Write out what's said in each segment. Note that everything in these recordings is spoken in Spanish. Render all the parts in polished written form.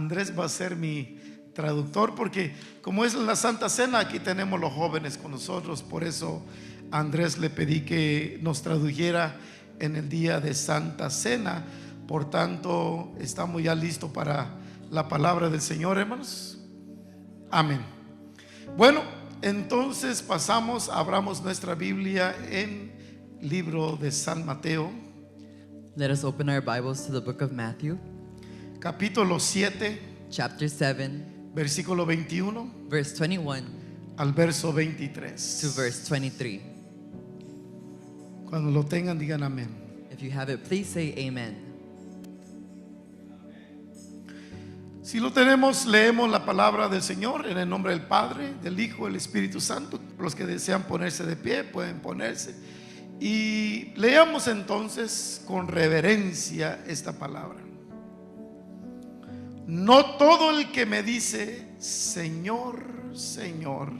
Andrés va a ser mi traductor, porque como es la Santa Cena, aquí tenemos los jóvenes con nosotros. Por eso a Andrés le pedí que nos tradujera en el día de Santa Cena. Por tanto, estamos ya listos para la palabra del Señor, hermanos. Amén. Bueno, entonces pasamos, abramos nuestra Biblia en libro de San Mateo, Let us open our Bibles to the book of Matthew, capítulo 7, chapter 7, versículo 21 verse 21 al verso 23. to verse 23. Cuando lo tengan, digan amén. If you have it, please say amen. Si lo tenemos, leemos la palabra del Señor en el nombre del Padre, del Hijo, del Espíritu Santo. Los que desean ponerse de pie pueden ponerse. Y leamos entonces con reverencia esta palabra. No todo el que me dice Señor, Señor,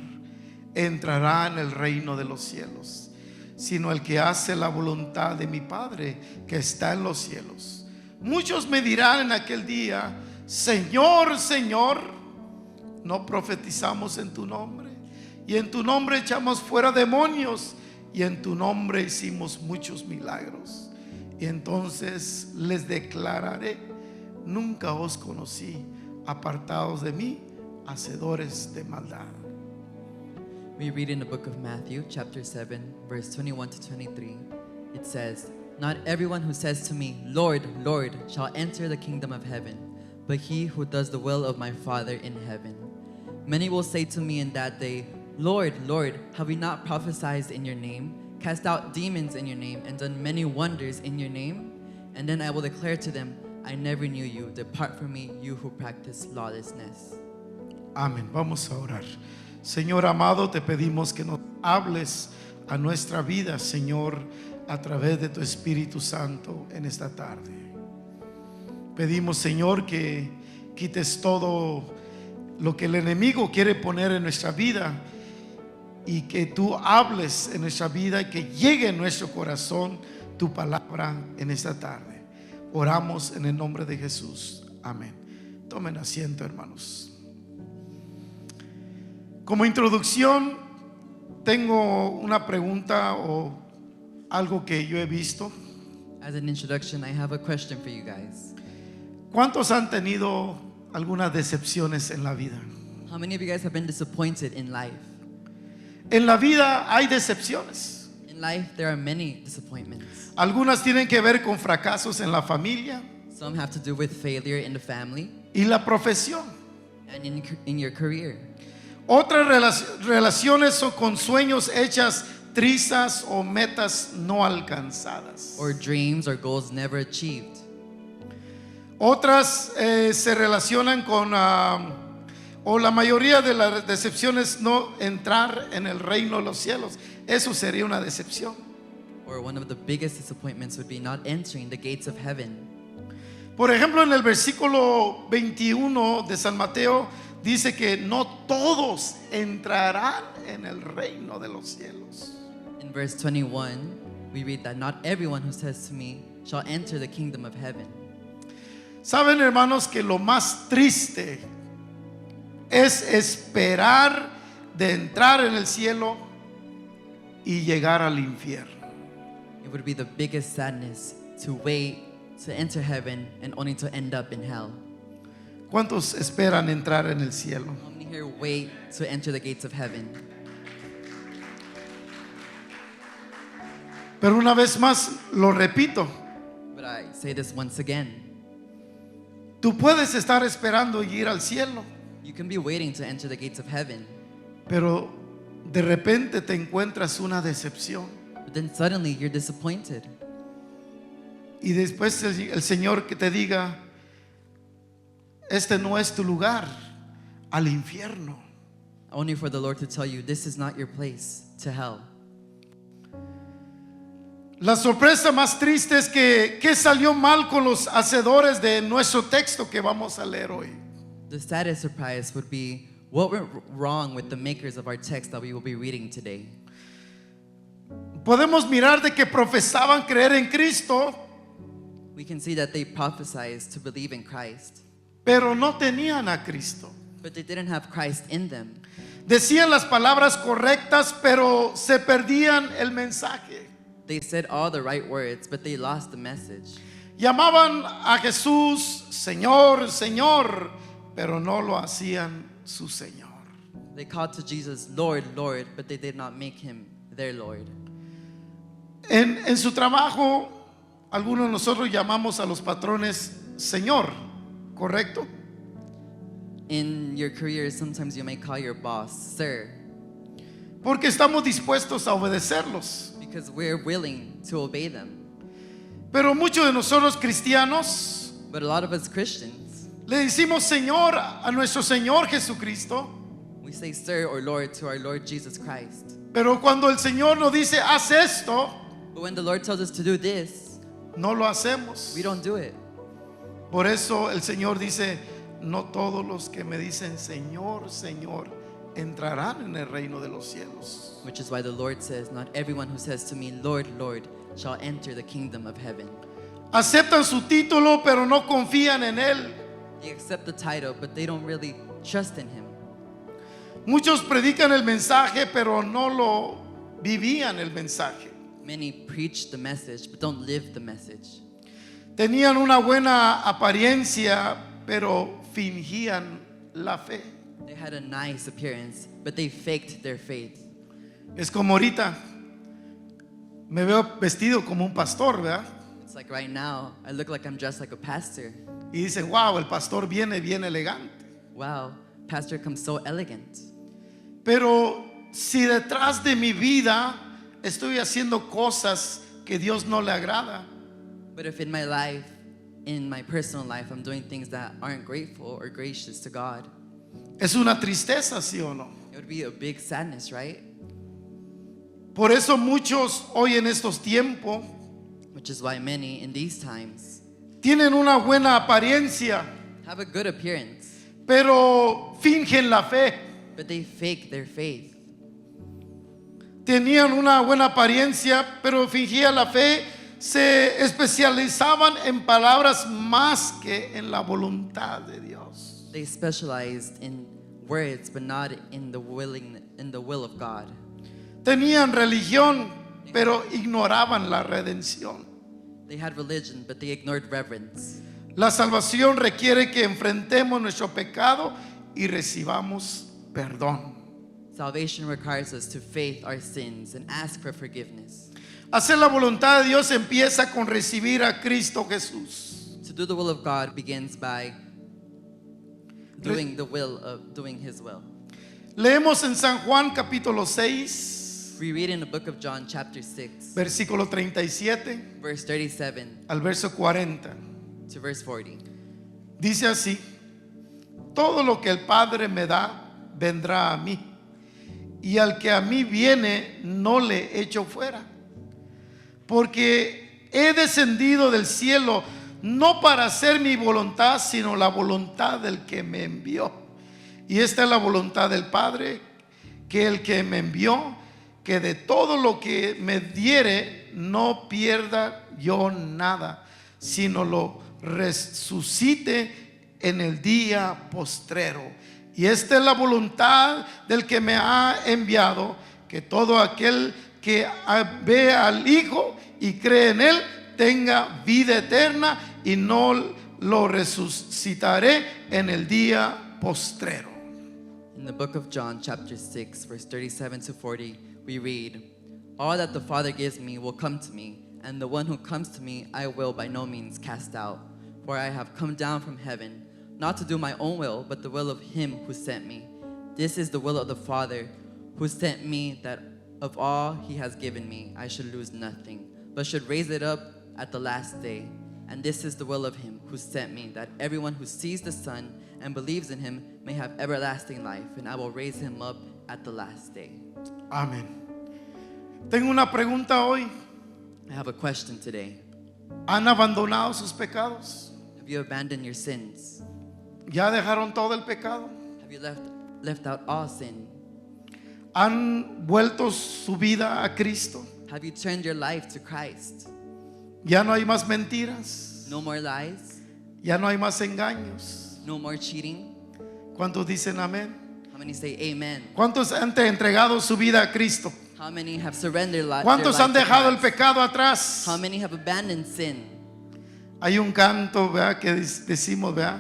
entrará en el reino de los cielos, sino el que hace la voluntad de mi Padre que está en los cielos. Muchos me dirán en aquel día: Señor, Señor, ¿no profetizamos en tu nombre? Y en tu nombre echamos fuera demonios, y en tu nombre hicimos muchos milagros. Y entonces les declararé: nunca os conocí, apartados de mí, hacedores de maldad. We read in the book of Matthew, chapter 7, verse 21 to 23. It says, Not everyone who says to me, Lord, Lord, shall enter the kingdom of heaven, but he who does the will of my Father in heaven. Many will say to me in that day, Lord, Lord, have we not prophesied in your name, cast out demons in your name, and done many wonders in your name? And then I will declare to them, I never knew you. Depart from me, you who practice lawlessness. Amén. Vamos a orar. Señor amado, te pedimos que nos hables a nuestra vida, Señor, a través de tu Espíritu Santo en esta tarde. Pedimos, Señor, que quites todo lo que el enemigo quiere poner en nuestra vida, y que tú hables en nuestra vida y que llegue en nuestro corazón tu palabra en esta tarde. Oramos en el nombre de Jesús. Amén. Tomen asiento, hermanos. Como introducción, tengo una pregunta o algo que yo he visto. As an introduction, I have a question for you guys. ¿Cuántos han tenido algunas decepciones en la vida? How many of you guys have been disappointed in life? En la vida hay decepciones. In life, there are many disappointments. Algunas tienen que ver con fracasos en la familia Some have to do with failure in the family y la profesión. and in your career. Otras relaciones son con sueños hechas trizas o metas no alcanzadas. Or dreams or goals never achieved. Otras se relacionan con o la mayoría de las decepciones no entrar en el reino de los cielos. Eso sería una decepción. Or one of the biggest disappointments would be not entering the gates of heaven. Por ejemplo, en el versículo 21 de San Mateo dice que no todos entrarán en el reino de los cielos. In verse 21, we read that not everyone who says to me shall enter the kingdom of heaven. Saben, hermanos, que lo más triste es esperar de entrar en el cielo y llegar al infierno. It would be the biggest sadness to wait to enter heaven and only to end up in hell. ¿Cuántos esperan entrar en el cielo? How many here wait to enter the gates of heaven? Pero una vez más lo repito, But I say this once again. tú puedes estar esperando y ir al cielo, You can be waiting to enter the gates of heaven, pero de repente te encuentras una decepción but then suddenly you're disappointed. y después el Señor que te diga: este no es tu lugar, al infierno. Only for the Lord to tell you, this is not your place, to hell. La sorpresa más triste es que ¿qué salió mal con los hacedores de nuestro texto que vamos a leer hoy? The saddest surprise would be what went wrong with the makers of our text that we will be reading today. Podemos mirar de que profesaban creer en Cristo, We can see that they prophesied to believe in Christ, pero no tenían a Cristo. but they didn't have Christ in them. Decían las palabras correctas, pero se perdían el mensaje. They said all the right words, but they lost the message. Llamaban a Jesús Señor, Señor, pero no lo hacían su Señor. They called to Jesus, Lord, Lord, but they did not make him their Lord. En su trabajo, algunos de nosotros llamamos a los patrones Señor, ¿correcto? In your career, sometimes you may call your boss, sir, Porque estamos dispuestos a obedecerlos. because we're willing to obey them. Pero muchos de nosotros cristianos But a lot of us Christians, le decimos Señor a nuestro Señor Jesucristo, we say sir or Lord to our Lord Jesus Christ. pero cuando el Señor nos dice haz esto, But when the Lord tells us to do this, no lo hacemos. we don't do it. Por eso el Señor dice, no todos los que me dicen Señor, Señor, entrarán en el reino de los cielos. Which is why the Lord says, not everyone who says to me, Lord, Lord, shall enter the kingdom of heaven. Aceptan su título, pero no confían en Él. They accept the title, but they don't really trust in him. Muchos predican el mensaje, pero no lo vivían el mensaje. Many preach the message, but don't live the message. Tenían una buena apariencia, pero fingían la fe. They had a nice appearance, but they faked their faith. Es como ahorita, me veo vestido como un pastor, ¿verdad? It's like right now, I look like I'm dressed like a pastor. Y dicen, wow, el pastor viene bien elegante. Wow, pastor comes so elegant. Pero si detrás de mi vida estoy haciendo cosas que Dios no le agrada, But if in my life, in my personal life, I'm doing things that aren't grateful or gracious to God, es una tristeza, ¿sí o no? it would be a big sadness, right? Por eso muchos hoy en estos tiempos Which is why many in these times tienen una buena apariencia, have a good appearance, pero fingen la fe. but they fake their faith. Tenían una buena apariencia, pero fingían la fe. Se especializaban en palabras más que en la voluntad de Dios. They specialized in words, but not in the will of God. Tenían religión, pero ignoraban la redención. They had religion, but they ignored reverence. La salvación requiere que enfrentemos nuestro pecado y recibamos perdón. Salvation requires us to faith our sins and ask for forgiveness. Hacer la voluntad de Dios empieza con recibir a Cristo Jesús. To do the will of God begins by doing His will. Leemos en San Juan capítulo 6, We read in the book of John, chapter 6, versículo 37 verse 37 al verso 40. to verse 40. Dice así: todo lo que el Padre me da vendrá a mí, y al que a mí viene no le echo fuera, porque he descendido del cielo no para hacer mi voluntad, sino la voluntad del que me envió. Y esta es la voluntad del Padre, que el que me envió, que de todo lo que me diere no pierda yo nada, sino lo resucite en el día postrero. Y esta es la voluntad del que me ha enviado, que todo aquel que ve al Hijo y cree en Él tenga vida eterna, y no lo resucitaré en el día postrero. In the book of John, chapter 6, verse 37 to 40, we read, all that the Father gives me will come to me, and the one who comes to me I will by no means cast out. For I have come down from heaven, not to do my own will, but the will of him who sent me. This is the will of the Father who sent me, that of all he has given me I should lose nothing, but should raise it up at the last day. And this is the will of him who sent me, that everyone who sees the Son and believes in him may have everlasting life, and I will raise him up at the last day. Amén. Tengo una pregunta hoy. I have a question today. ¿Han abandonado sus pecados? Have you abandoned your sins? ¿Ya dejaron todo el pecado? Have you left out all sin? ¿Han vuelto su vida a Cristo? Have you turned your life to Christ? ¿Ya no hay más mentiras? No more lies, ¿Ya no hay más engaños? No more cheating. ¿Cuántos dicen amén? How many say amen? ¿Cuántos han entregado su vida a Cristo? How many have surrendered their ¿Cuántos life han to dejado el Christ? pecado atrás? How many have abandoned sin? Hay un canto, ¿verdad? Que decimos, ¿verdad?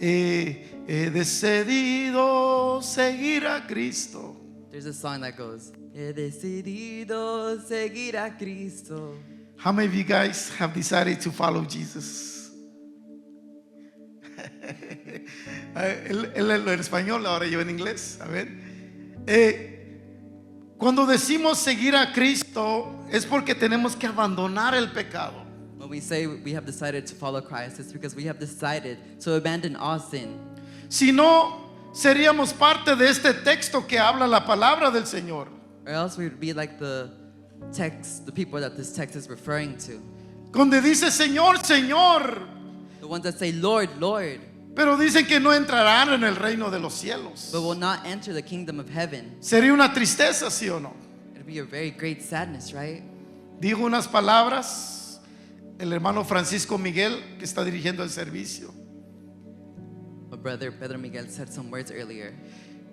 He decidido seguir a Cristo. There's a song that goes, He decidido seguir a Cristo. How many of you guys have decided to follow Jesus? Él en español, ahora yo en inglés. A ver. Cuando decimos seguir a Cristo es porque tenemos que abandonar el pecado. When we say we have decided to follow Christ, it's because we have decided to abandon all sin. Si no, seríamos parte de este texto que habla la palabra del Señor. Or else we would be like the text, the people that this text is referring to. Donde dice Señor, Señor, The ones that say, Lord, Lord, pero dicen que no entrarán en el reino de los cielos. but will not enter the kingdom of heaven. Sería una tristeza, ¿sí o no? It'd be a very great sadness, right? Dijo unas palabras el hermano Francisco Miguel, que está dirigiendo el servicio. My brother Pedro Miguel said some words earlier.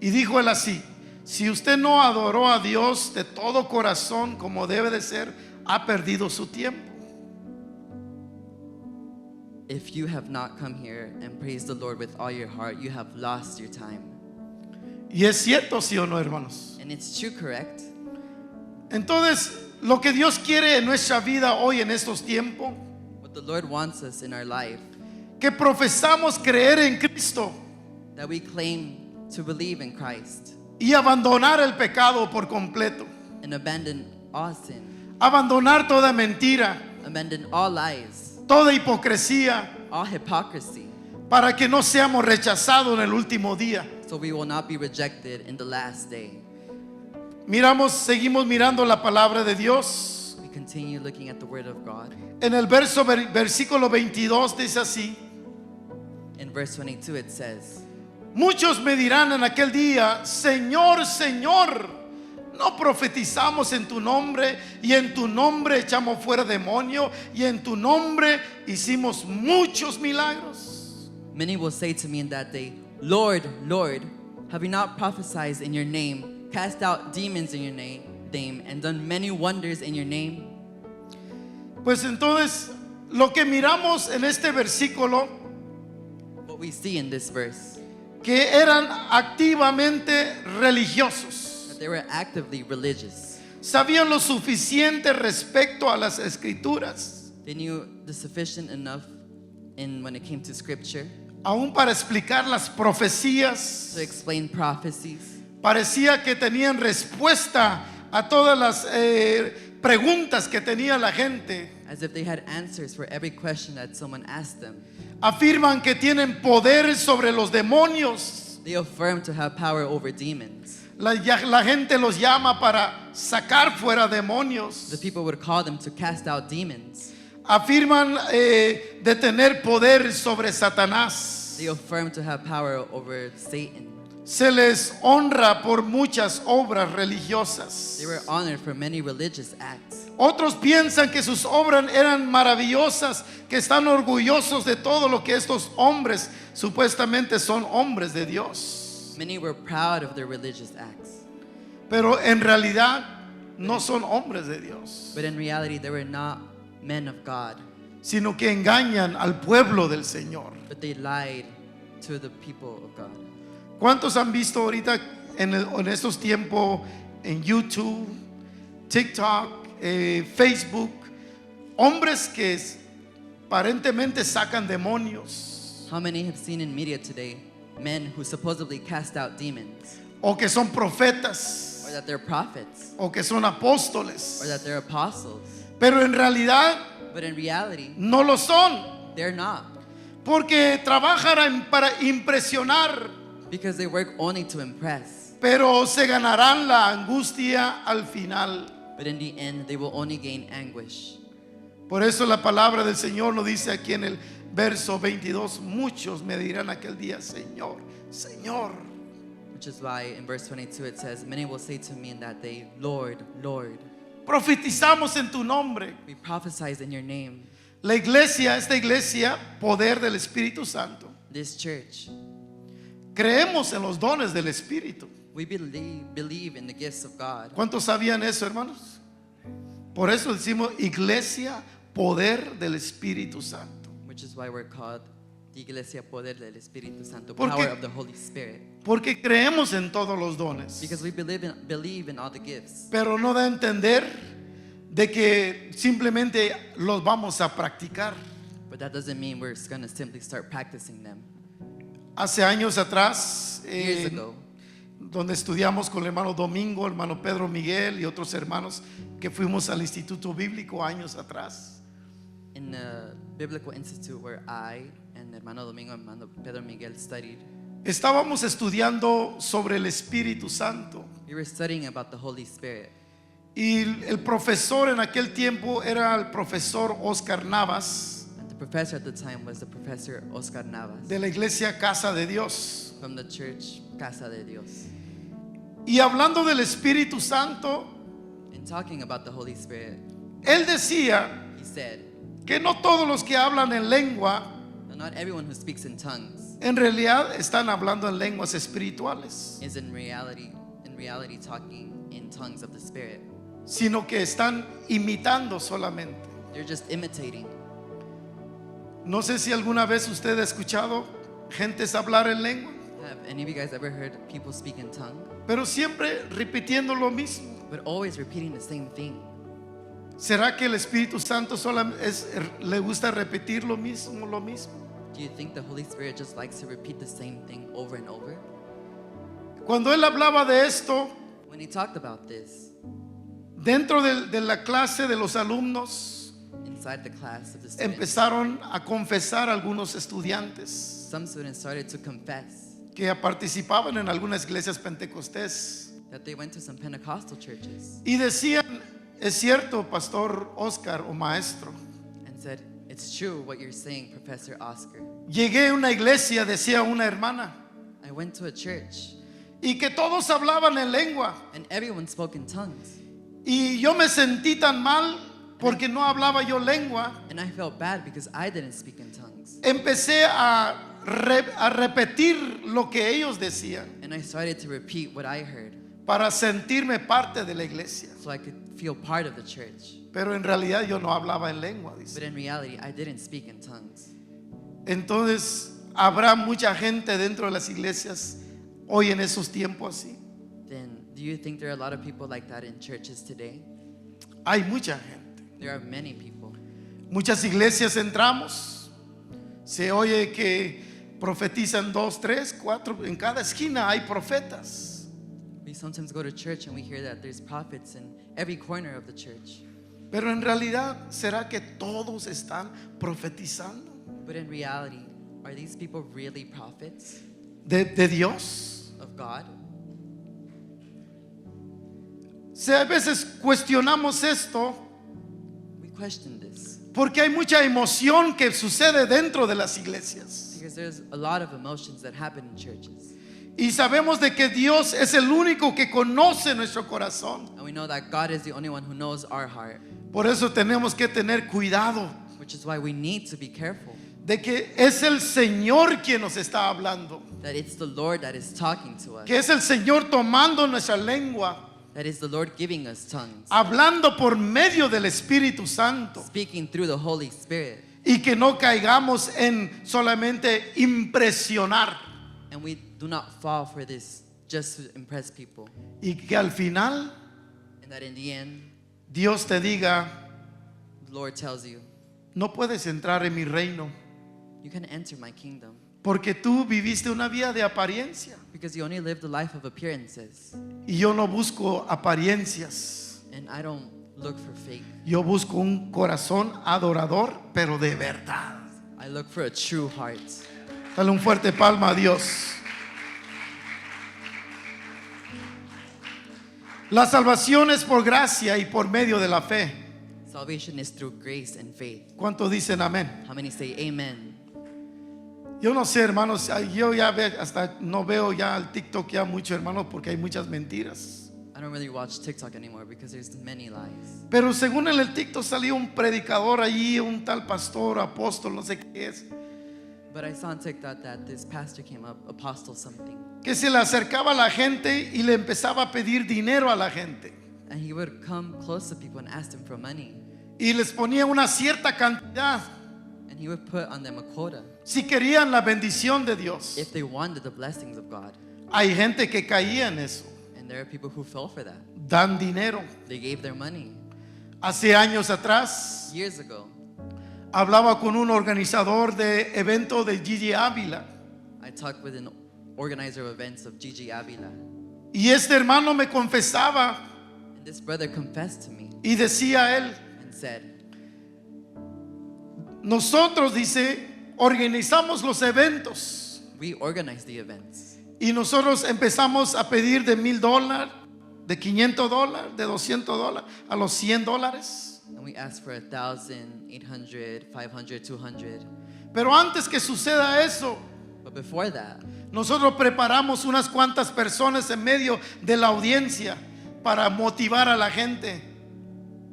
Y dijo él así: si usted no adoró a Dios de todo corazón como debe de ser, ha perdido su tiempo. If you have not come here and praised the Lord with all your heart, you have lost your time. Y es cierto, sí o no, hermanos. And it's true, correct? Entonces, lo que Dios quiere en nuestra vida hoy en estos tiempos, What the Lord wants us in our life, que profesamos creer en Cristo that we claim to believe in Christ y abandonar el pecado por completo, and abandon all sin, abandonar toda mentira, abandon all lies, toda hipocresía, all hypocrisy, para que no seamos rechazados en el último día. so we will not be rejected in the last day. Seguimos mirando la palabra de Dios. We continue looking at the Word of God. En el versículo 22 dice así: In verse 22 it says, muchos me dirán en aquel día, Señor, Señor, ¿no profetizamos en tu nombre y en tu nombre echamos fuera demonios y en tu nombre hicimos muchos milagros? Many will say to me in that day, Lord, Lord, have we not prophesied in your name, cast out demons in your name, and done many wonders in your name? Pues entonces, lo que miramos en este versículo, What we see in this verse, que eran activamente religiosos, that they were actively religious. sabían lo suficiente respecto a las escrituras, They knew the sufficient enough in when it came to scripture aún para explicar las profecías. to explain prophecies. Parecía que tenían respuesta a todas las preguntas que tenía la gente. As if they had answers for every question that someone asked them. Afirman que tienen poder sobre los demonios. They affirm to have power over demons. La gente los llama para sacar fuera demonios. The people would call them to cast out demons. Afirman de tener poder sobre Satanás. They affirm to have power over Satan. Se les honra por muchas obras religiosas. They were honored for many religious acts. Otros piensan que sus obras eran maravillosas, que están orgullosos de todo lo que estos hombres supuestamente son hombres de Dios. Many were proud of their religious acts. Pero en realidad no son hombres de Dios, But in reality, they were not men of God, sino que engañan al pueblo del Señor. but they lied to the people of God. ¿Cuántos han visto ahorita en estos tiempos en YouTube, TikTok, Facebook, hombres que aparentemente sacan demonios How many have seen in media today men who supposedly cast out demons, o que son profetas or that they're prophets, o que son apóstoles, or that they're apostles? pero en realidad But in reality, no lo son, they're not, porque trabajan para impresionar, because they work only to impress. pero se ganarán la angustia al final. But in the end, they will only gain anguish. Por eso la palabra del Señor nos dice aquí en el verso 22, muchos me dirán aquel día, Señor, Señor. Which is why in verse 22 it says, many will say to me in that day, Lord, Lord, Profetizamos en tu nombre. we prophesied in your name. La iglesia, esta iglesia, poder del Espíritu Santo, This church, creemos en los dones del Espíritu. we believe in the gifts of God. ¿Cuántos sabían eso, hermanos? Por eso decimos iglesia, poder del Espíritu Santo. Which is why we're called the Iglesia Poder del Espíritu Santo, ¿Por power qué? of the Holy Spirit. Porque creemos en todos los dones. Because we believe in all the gifts. Pero no da a entender de que simplemente los vamos a practicar. But that doesn't mean we're going to simply start practicing them. Hace años atrás, Years ago, donde estudiamos con el hermano Domingo, el hermano Pedro Miguel y otros hermanos que fuimos al Instituto Bíblico años atrás. in the Biblical Institute where I and Hermano Domingo and Hermano Pedro Miguel studied, Estábamos estudiando sobre el Espíritu Santo we were studying about the Holy Spirit. y el profesor en aquel tiempo era el profesor Oscar Navas And the professor at the time was the Professor Oscar Navas de la Iglesia Casa de Dios. from the church Casa de Dios. Y hablando del Espíritu Santo, In talking about the Holy Spirit, él decía he said que no todos los que hablan en lengua that not everyone who speaks in tongues en realidad están hablando en lenguas espirituales, is in reality talking in tongues of the Spirit. sino que están imitando solamente. They're just imitating. No sé si alguna vez usted ha escuchado gentes hablar en lengua, Have any of you guys ever heard people speak in tongue? pero siempre repitiendo lo mismo. But always repeating the same thing. ¿Será que el Espíritu Santo le gusta repetir lo mismo, lo mismo? Do you think the Holy Spirit just likes to repeat the same thing over and over? Cuando él hablaba de esto, When he talked about this dentro de la clase de los alumnos, inside the class of the students, empezaron a confesar algunos estudiantes some students started to confess que participaban en algunas iglesias pentecostés that they went to some Pentecostal churches y decían, es cierto, pastor Oscar o maestro, and said, "It's true what you're saying, Professor Oscar. llegué a una iglesia, decía una hermana, I went to a church y que todos hablaban en lengua and everyone spoke in tongues. y yo me sentí tan mal porque no hablaba yo lengua. And I felt bad because I didn't speak in tongues. Empecé a repetir lo que ellos decían And I started to repeat what I heard para sentirme parte de la iglesia, so I could feel part of the church. pero en realidad yo no hablaba en lengua, But dice. in reality, I didn't speak in tongues. Entonces habrá mucha gente dentro de las iglesias hoy en esos tiempos así. Then, do you think there are a lot of people like that in churches today? Hay mucha gente. There are many people. Muchas iglesias entramos, se oye que profetizan 2, 3, 4, en cada esquina hay profetas. We sometimes go to church and we hear that there's prophets in every corner of the church. Pero en realidad, ¿será que todos están profetizando But in reality, are these people really prophets de Dios? of God? Si a veces cuestionamos esto We question this porque hay mucha emoción que sucede dentro de las iglesias. because there's a lot of emotions that happen in churches. Y sabemos de que Dios es el único que conoce nuestro corazón. And we know that God is the only one who knows our heart, Por eso tenemos que tener cuidado which is why we need to be careful de que es el Señor quien nos está hablando, that it's the Lord that is talking to us, que es el Señor tomando nuestra lengua, that is the Lord giving us tongues, hablando por medio del Espíritu Santo, speaking through the Holy Spirit, y que no caigamos en solamente impresionar, and we do not fall for this just to impress people, y que al final and that in the end, Dios te diga, the Lord tells you, no puedes entrar en mi reino you can enter my kingdom porque tú viviste una vida de apariencia because you only live the life of appearances, y yo no busco apariencias, and I don't look for fake. yo busco un corazón adorador pero de verdad. I look for a true heart. Dale un fuerte palma a Dios. La salvación es por gracia y por medio de la fe. Salvation is through grace and faith. ¿Cuántos dicen amén? How many say amen? Yo no sé, hermanos, yo ya hasta no veo ya el TikTok ya mucho, hermanos, porque hay muchas mentiras. I don't really watch TikTok anymore because there's many lies. Pero según en el TikTok salió un predicador allí, un tal pastor, apóstol, no sé qué es, But I saw on TikTok that this pastor came up, apostle something, que se le acercaba a la gente y le empezaba a pedir dinero a la gente. and he would come close to people and ask them for money, Y les ponía una cierta cantidad and he would put on them a quota si querían la bendición de Dios. if they wanted the blessings of God. Hay gente que caía en eso. And there are people who fell for that. Dan dinero. They gave their money. Hace años atrás Years ago, hablaba con un organizador de evento de Gigi Ávila. I talked with an organizer of events of Gigi Avila, Y este hermano me confesaba and this brother confessed to me y decía él, and said, nosotros, dice, organizamos los eventos we organize the events, y nosotros empezamos a pedir de $1,000, de $500, de $200 a los $100. and we ask for 1,000, 800, 500, 200. Pero antes que suceda eso, But before that, nosotros preparamos unas cuantas personas en medio de la audiencia para motivar a la gente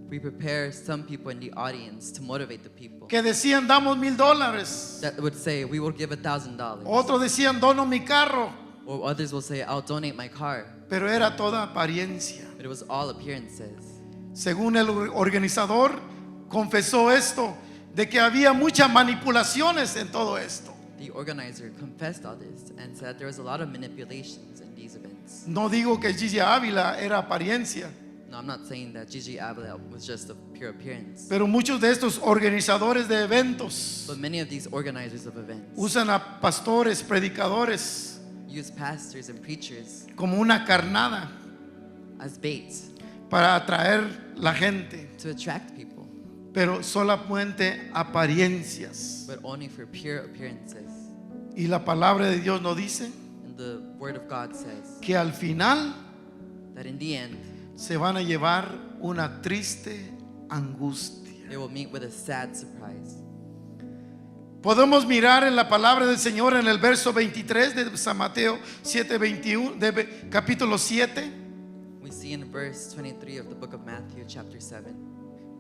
we prepare some people in the audience to motivate the people que decían damos $1,000, that would say, we will give $1,000. otros decían dono mi carro, Or others will say, I'll donate my car. pero era toda apariencia. But it was all appearances. Según el organizador confesó esto, de que había muchas manipulaciones en todo esto. The organizer confessed all this and said there was a lot of manipulations in these events. No digo que Gigi Ávila era apariencia, No, I'm not saying that Gigi Avila was just a pure appearance. pero muchos de estos organizadores de eventos But many of these organizers of events usan a pastores, predicadores use pastors and preachers como una carnada as baits para atraer la gente, to attract people, pero solamente apariencias. but only for pure appearances. Y la palabra de Dios nos dice And the Word of God says que al final that in the end, se van a llevar una triste angustia. they will meet with a sad surprise. Podemos mirar en la palabra del Señor en el verso 23 de San Mateo 7:21, de capítulo 7, We see in verse 23 of the book of Matthew, chapter 7,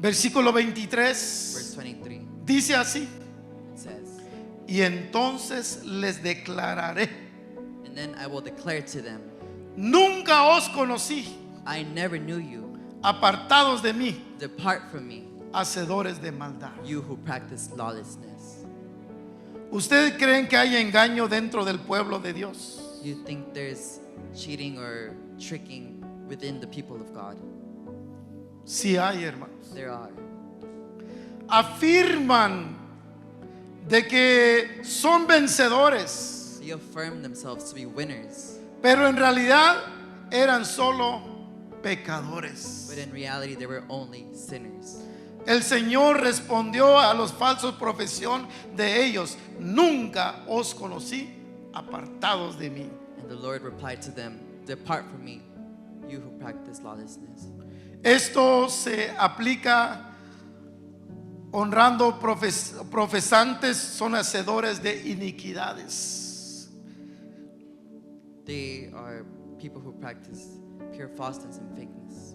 versículo verse 23. 23, Dice así: it says, y entonces les declararé, and then I will declare to them, nunca os conocí, I never knew you. apartados de mí, Depart from me, hacedores de maldad. you who practice lawlessness. ¿Ustedes creen que hay engaño dentro del pueblo de Dios? You think there's cheating or tricking within the people of God? Sí hay, hermanos. There are. Afirman de que son vencedores, They affirm themselves to be winners, pero en realidad eran solo pecadores. but in reality they were only sinners. El Señor respondió a los falsos profesión de ellos: nunca os conocí, apartados de mí. And the Lord replied to them, depart from me, you who practice lawlessness. Esto se aplica honrando profesantes, son hacedores de iniquidades. They are people who practice pure falseness and fakeness.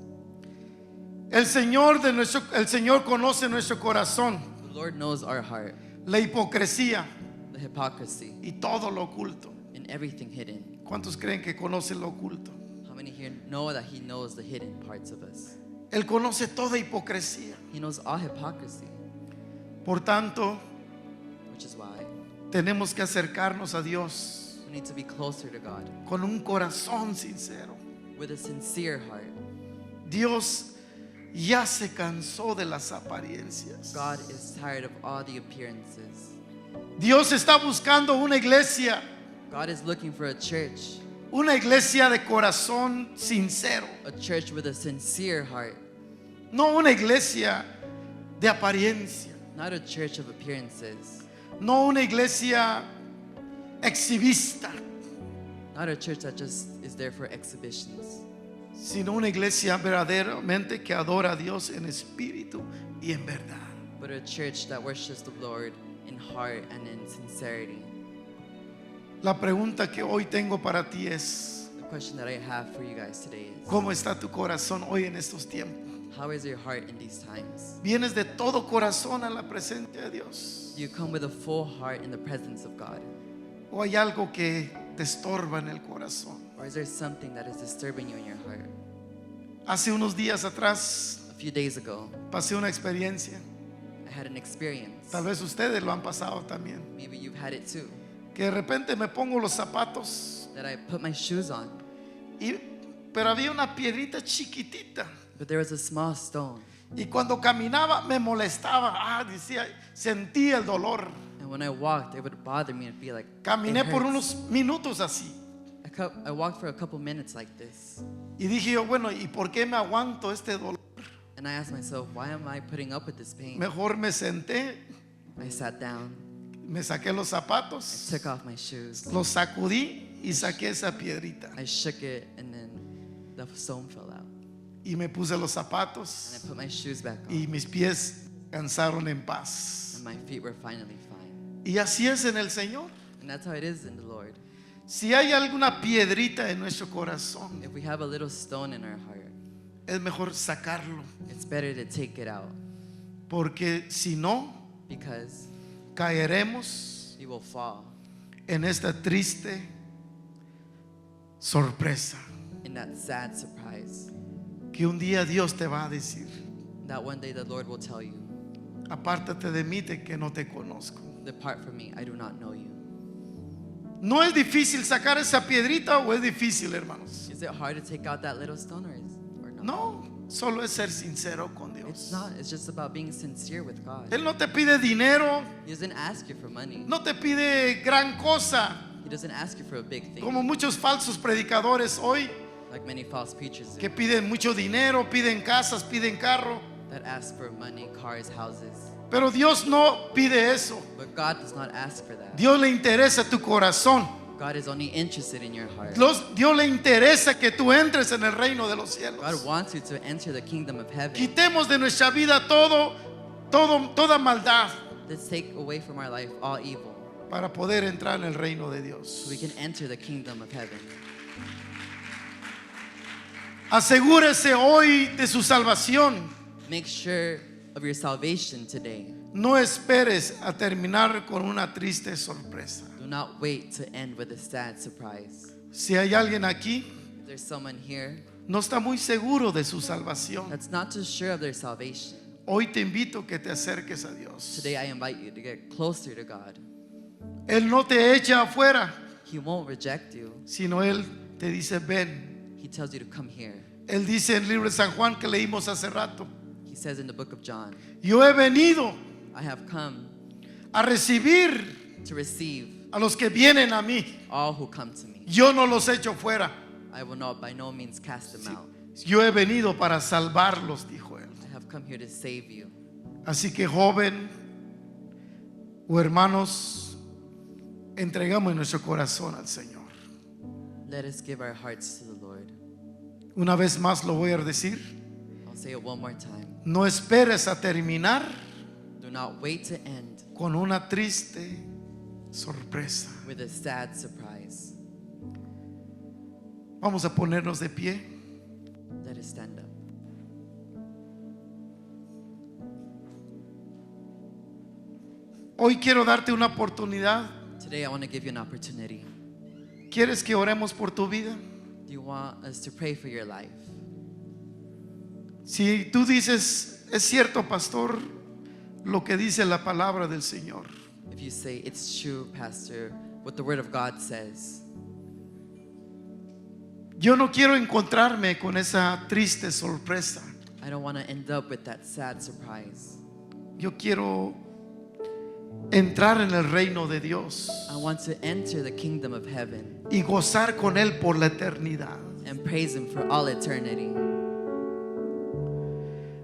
El Señor conoce nuestro corazón, The Lord knows our heart, la hipocresía the hypocrisy, y todo lo oculto. and everything hidden. ¿Cuántos creen que conoce lo oculto? How many here know that He knows the hidden parts of us? Él conoce toda hipocresía. He knows all hypocrisy, Por tanto, which is why tenemos que acercarnos a Dios we need to be closer to God con un corazón sincero. with a sincere heart. Dios ya se cansó de las apariencias. God is tired of all the appearances. Dios está buscando una iglesia, God is looking for a church de corazón sincero, a church with a sincere heart, no una iglesia de apariencia, not a church of appearances, no una iglesia exhibista, not a church that just is there for exhibitions, sino una iglesia verdaderamente que adora a Dios en espíritu y en verdad. but a church that worships the Lord in heart and in sincerity. La pregunta que hoy tengo para ti es: The question that I have for you guys today is, ¿cómo está tu corazón hoy en estos tiempos? How is your heart in these times? ¿Vienes de todo corazón a la presencia de Dios? Do you come with a full heart in the presence of God? ¿O hay algo que te estorba en el corazón? Or is there something that is disturbing you in your heart? Hace unos días atrás A few days ago, pasé una experiencia. I had an experience. Tal vez ustedes lo han pasado también. Maybe you've had it too. Que de repente me pongo los zapatos, That I put my shoes on, pero había una piedrita chiquitita. but there was a small stone. Y cuando caminaba me molestaba. Decía, sentía el dolor. And when I walked, it would bother me and be like, Caminé it por hurts. unos minutos así. I walked for a couple minutes like this. Y dije yo, bueno, ¿y por qué me aguanto este dolor? And I asked myself, why am I putting up with this pain? Mejor me senté, I sat down, me saqué los I zapatos, took off my shoes, los sacudí y saqué esa piedrita. I shook it, and then the stone fell out. Y me puse los And zapatos I put my shoes back on, y mis pies cansaron en paz. and my feet were finally fine. Y así es en el Señor. And that's how it is in the Lord. Si hay alguna piedrita en nuestro corazón, If we have a little stone in our heart, es mejor sacarlo, it's better to take it out, porque si no, because caeremos we will fall en esta triste sorpresa in that sad surprise que un día Dios te va a decir: that one day the Lord will tell you, apártate de mí, que no te conozco. depart from me, I do not know you. ¿No es difícil sacar esa piedrita o es difícil, hermanos? Is it hard to take out that little stone, or no? No, solo es ser sincero con It's Dios. not. It's just about being sincere with God. Él no te pide dinero, He doesn't ask you for money. no te pide gran cosa, He doesn't ask you for a big thing, como muchos falsos predicadores hoy like many false preachers que do, piden mucho dinero, piden casas, piden carro. that ask for money, cars, houses. Pero Dios no pide eso. But God does not ask for that. Dios le interesa tu corazón. God is only interested in your heart. Dios le interesa que tú entres en el reino de los God cielos. wants you to enter the kingdom of heaven. Quitemos de nuestra vida toda maldad Let's take away from our life all evil, para poder entrar en el reino de Dios. so we can enter the kingdom of heaven. Asegúrese hoy de su salvación. Make sure of your salvation today. No esperes a terminar con una triste sorpresa. Do not wait to end with a sad surprise. Si hay alguien aquí, If there's someone here no está muy seguro de su salvación, that's not too sure of their salvation, hoy te invito que te acerques a Dios. today I invite you to get closer to God. Él no te echa afuera, He won't reject you. sino Él te dice: ven. He tells you to come here. Él dice en el libro de San Juan que leímos hace rato: He says in the book of John, yo he venido I have come a recibir to receive a los que vienen a mí. all who come to me. Yo no los echo fuera. I will not by no means cast them out. Yo he venido para salvarlos, dijo Él. I have come here to save you. Así que, joven o hermanos, entregamos nuestro corazón al Señor. Let us give our hearts to the Lord. Una vez más lo voy a decir: I'll say it one more time. no esperes a terminar Do not wait to end con una triste sorpresa. with a sad surprise. Vamos a ponernos de pie. Let us stand up. Hoy quiero darte una oportunidad. Today I want to give you an opportunity. ¿Quieres que oremos por tu vida? Do you want us to pray for your life? Si tú dices: es cierto, pastor, lo que dice la palabra del Señor. If you say, it's true, Pastor, what the Word of God says, Yo no quiero encontrarme con esa triste sorpresa. I don't want to end up with that sad surprise. Yo quiero entrar en el reino de Dios I want to enter the kingdom of heaven y gozar con Él por la eternidad. and praise Him for all eternity.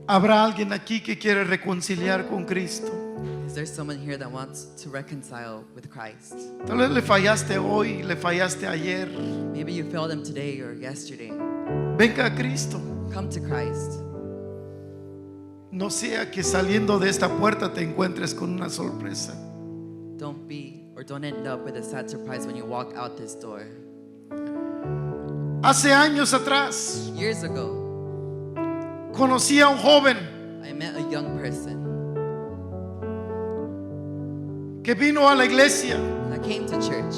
¿Habrá alguien aquí que quiere reconciliar con Cristo? Is there someone here that wants to reconcile with Christ? Tal vez le fallaste hoy, le fallaste ayer. Maybe you failed Him today or yesterday. Venga a Cristo. Come to Christ. No sea que saliendo de esta puerta te encuentres con una sorpresa. Don't end up with a sad surprise when you walk out this door. Hace años atrás, Years ago, Conocí a un joven I met a young person que vino a la iglesia, that came to church,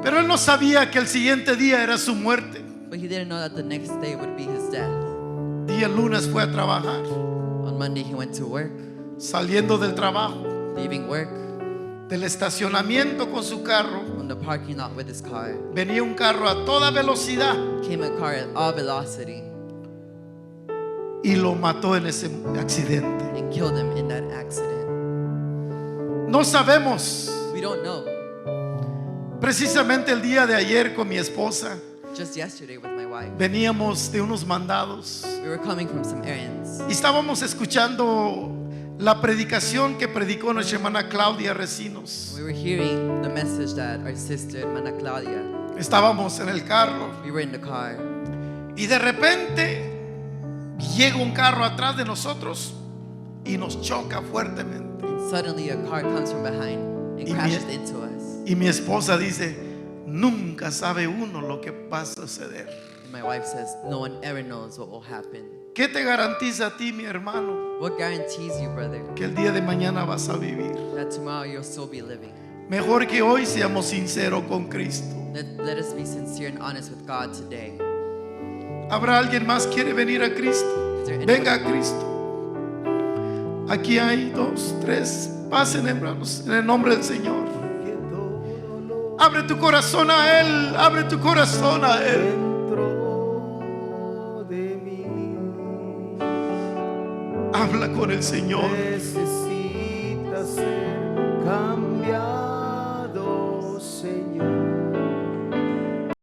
pero él no sabía que el siguiente día era su muerte. but he didn't know that the next day would be his death. Día lunes fue a trabajar. On Monday, he went to work. Saliendo del trabajo, Leaving work, del estacionamiento con su carro, from the parking lot with his car, venía un carro a toda velocidad came a car at all velocity y lo mató en ese accidente. and killed him in that accident. No sabemos. We don't know. Precisamente el día de ayer con mi esposa Just yesterday with my wife, veníamos de unos mandados we were coming from some errands. y estábamos escuchando la predicación que predicó nuestra hermana Claudia Recinos. We were hearing the message that our sister, Hermana Claudia, Estábamos en el carro we were in the car, y de repente llega un carro atrás de nosotros y nos choca fuertemente. and suddenly a car comes from behind and Y crashes mi- into us. Y mi esposa dice, nunca sabe uno lo que va a suceder. And my wife says, no one ever knows what will happen. ¿Qué te garantiza a ti, mi hermano, What guarantees you, brother, que el día de mañana vas a vivir? that tomorrow you'll still be living? Mejor que hoy seamos sinceros con Cristo. Let us be sincere and honest with God today. ¿Habrá alguien más que quiere venir a Cristo? Is there anyone- Venga a Cristo. Aquí hay 2, 3. Pasen, hermanos, en el nombre del Señor. Abre tu corazón a Él. Abre tu corazón a Él. Dentro de mí Habla con el Señor. necesito